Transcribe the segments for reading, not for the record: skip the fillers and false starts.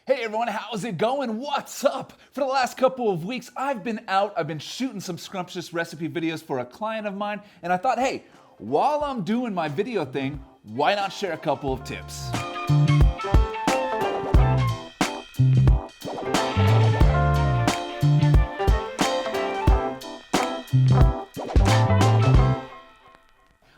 Hey everyone, how's it going? What's up? For the last couple of weeks, I've been shooting some scrumptious recipe videos for a client of mine, and I thought, hey, while I'm doing my video thing, why not share a couple of tips?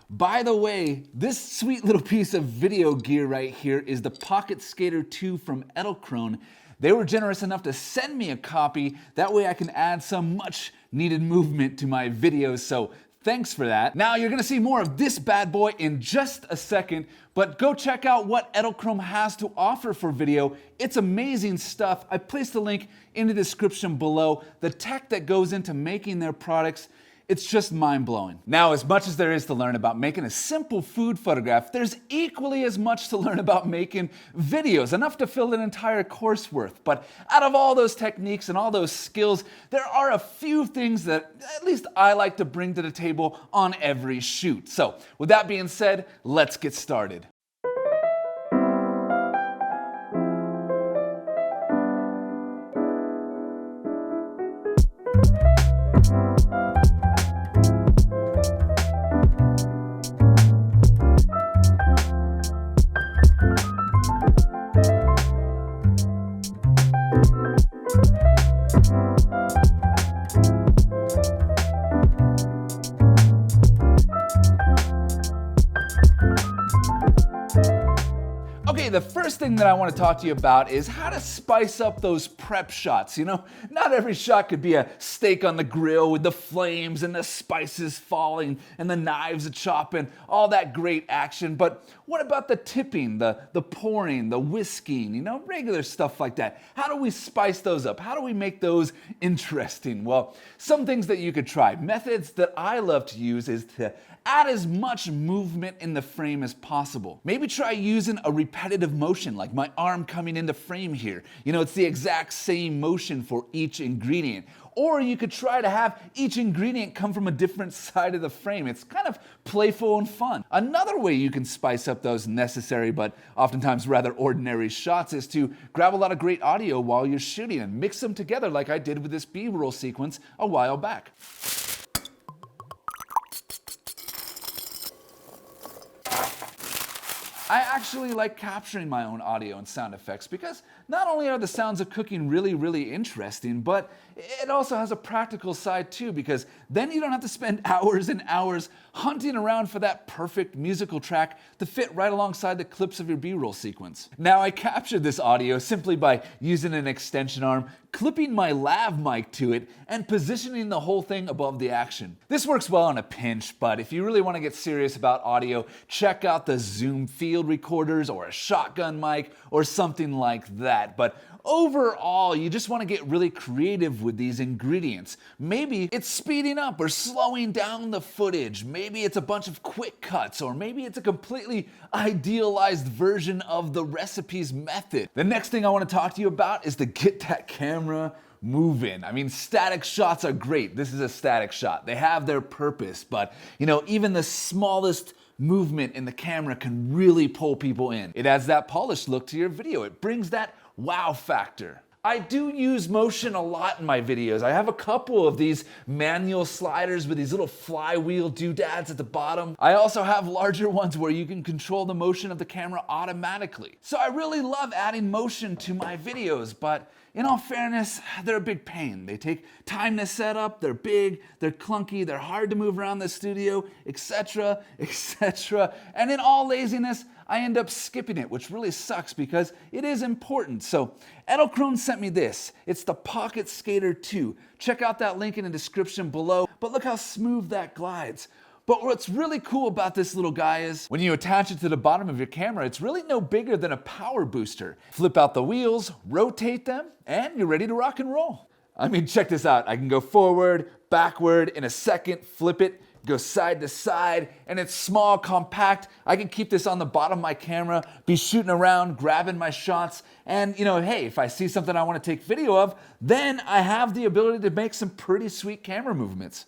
By the way, this sweet little piece of video gear right here is the Pocket Skater 2 from Edelkrone. They were generous enough to send me a copy. That way I can add some much needed movement to my videos, so thanks for that. Now you're gonna see more of this bad boy in just a second, but go check out what Edelkrone has to offer for video. It's amazing stuff. I placed the link in the description below. The tech that goes into making their products, it's just mind-blowing. Now, as much as there is to learn about making a simple food photograph, there's equally as much to learn about making videos, enough to fill an entire course worth. But out of all those techniques and all those skills, there are a few things that at least I like to bring to the table on every shoot. So, with that being said, let's get started. Okay, the first thing that I want to talk to you about is how to spice up those prep shots. You know, not every shot could be a steak on the grill with the flames and the spices falling and the knives chopping, all that great action. But what about the tipping, the pouring, the whisking, you know, regular stuff like that? How do we spice those up? How do we make those interesting? Well, some things that you could try. Methods that I love to use is to add as much movement in the frame as possible. Maybe try using a repetitive motion, like my arm coming into frame here. You know, it's the exact same motion for each ingredient. Or you could try to have each ingredient come from a different side of the frame. It's kind of playful and fun. Another way you can spice up those necessary but oftentimes rather ordinary shots is to grab a lot of great audio while you're shooting and mix them together like I did with this B-roll sequence a while back. I actually like capturing my own audio and sound effects because not only are the sounds of cooking really interesting, but it also has a practical side too, because then you don't have to spend hours and hours hunting around for that perfect musical track to fit right alongside the clips of your B-roll sequence. Now, I captured this audio simply by using an extension arm, clipping my lav mic to it, and positioning the whole thing above the action. This works well on a pinch, but if you really want to get serious about audio, check out the Zoom field recorders or a shotgun mic or something like that. But overall, you just want to get really creative with these ingredients. Maybe it's speeding up or slowing down the footage. Maybe it's a bunch of quick cuts, or maybe it's a completely idealized version of the recipe's method. The next thing I want to talk to you about is to get that camera moving. I mean, static shots are great. This is a static shot. They have their purpose, but you know, even the smallest movement in the camera can really pull people in. It adds that polished look to your video. It brings that wow factor. I do use motion a lot in my videos. I have a couple of these manual sliders with these little flywheel doodads at the bottom. I also have larger ones where you can control the motion of the camera automatically. So I really love adding motion to my videos, but in all fairness, they're a big pain. They take time to set up, they're big, they're clunky, they're hard to move around the studio, etc., etc. And in all laziness, I end up skipping it, which really sucks because it is important. So Edelkrone sent me this. It's the Pocket Skater 2. Check out that link in the description below. But look how smooth that glides. But what's really cool about this little guy is when you attach it to the bottom of your camera, it's really no bigger than a power booster. Flip out the wheels, rotate them, and you're ready to rock and roll. I mean, check this out. I can go forward, backward in a second, flip it, go side to side, and it's small, compact. I can keep this on the bottom of my camera, be shooting around, grabbing my shots, and you know, hey, if I see something I want to take video of, then I have the ability to make some pretty sweet camera movements.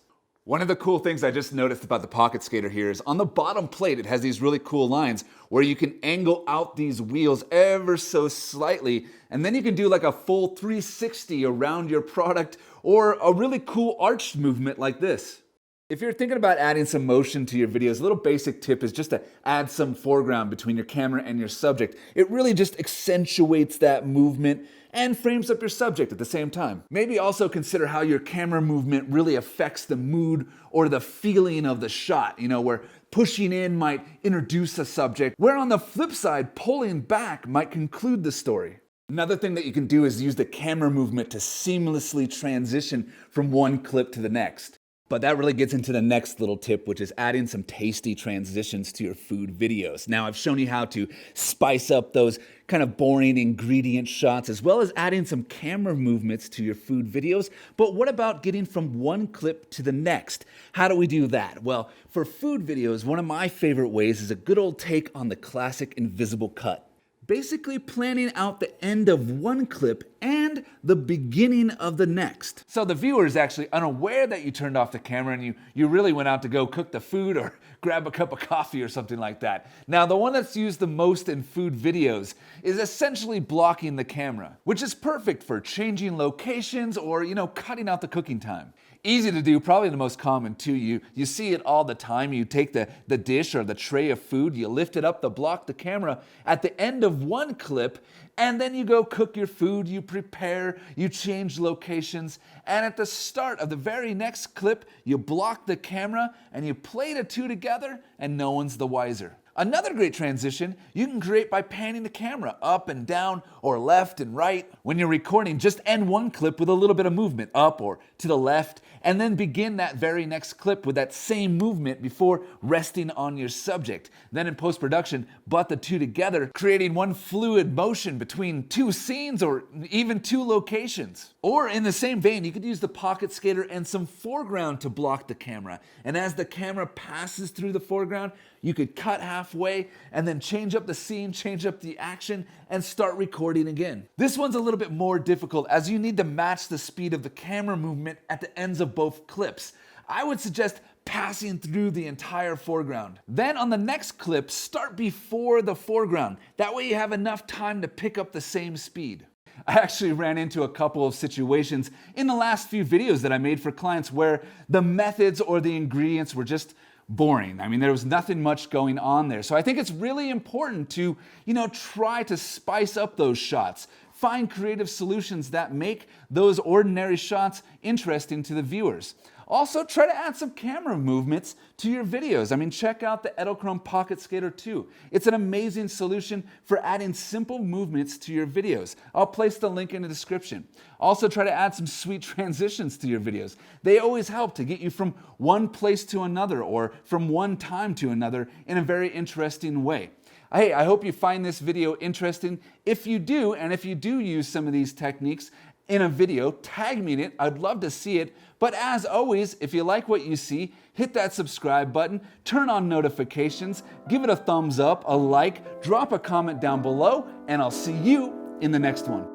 One of the cool things I just noticed about the Pocket Skater here is on the bottom plate, it has these really cool lines where you can angle out these wheels ever so slightly, and then you can do like a full 360 around your product or a really cool arched movement like this. If you're thinking about adding some motion to your videos, a little basic tip is just to add some foreground between your camera and your subject. It really just accentuates that movement and frames up your subject at the same time. Maybe also consider how your camera movement really affects the mood or the feeling of the shot, where pushing in might introduce a subject, where on the flip side, pulling back might conclude the story. Another thing that you can do is use the camera movement to seamlessly transition from one clip to the next. But that really gets into the next little tip, which is adding some tasty transitions to your food videos. Now, I've shown you how to spice up those kind of boring ingredient shots, as well as adding some camera movements to your food videos. But what about getting from one clip to the next? How do we do that? Well, for food videos, one of my favorite ways is a good old take on the classic invisible cut. Basically planning out the end of one clip and the beginning of the next. So the viewer is actually unaware that you turned off the camera and you really went out to go cook the food or grab a cup of coffee or something like that. Now, the one that's used the most in food videos is essentially blocking the camera, which is perfect for changing locations or, cutting out the cooking time. Easy to do, probably the most common too. You see it all the time. You take the dish or the tray of food, you lift it up to block the camera at the end of one clip, and then you go cook your food, you prepare, you change locations, and at the start of the very next clip, you block the camera and you play the two together, and no one's the wiser. Another great transition you can create by panning the camera up and down or left and right. When you're recording, just end one clip with a little bit of movement up or to the left, and then begin that very next clip with that same movement before resting on your subject. Then in post-production, butt the two together, creating one fluid motion between two scenes or even two locations. Or in the same vein, you could use the Pocket Skater and some foreground to block the camera. And as the camera passes through the foreground, you could cut halfway and then change up the scene, change up the action, and start recording again. This one's a little bit more difficult as you need to match the speed of the camera movement at the ends of both clips. I would suggest passing through the entire foreground. Then on the next clip, start before the foreground. That way you have enough time to pick up the same speed. I actually ran into a couple of situations in the last few videos that I made for clients where the methods or the ingredients were just boring. I mean, there was nothing much going on there. So I think it's really important to, try to spice up those shots. Find creative solutions that make those ordinary shots interesting to the viewers. Also, try to add some camera movements to your videos. I mean, check out the Edelkrone Pocket Skater 2. It's an amazing solution for adding simple movements to your videos. I'll place the link in the description. Also, try to add some sweet transitions to your videos. They always help to get you from one place to another or from one time to another in a very interesting way. Hey, I hope you find this video interesting. If you do, and if you do use some of these techniques in a video, tag me in it. I'd love to see it. But as always, if you like what you see, hit that subscribe button, turn on notifications, give it a thumbs up, a like, drop a comment down below, and I'll see you in the next one.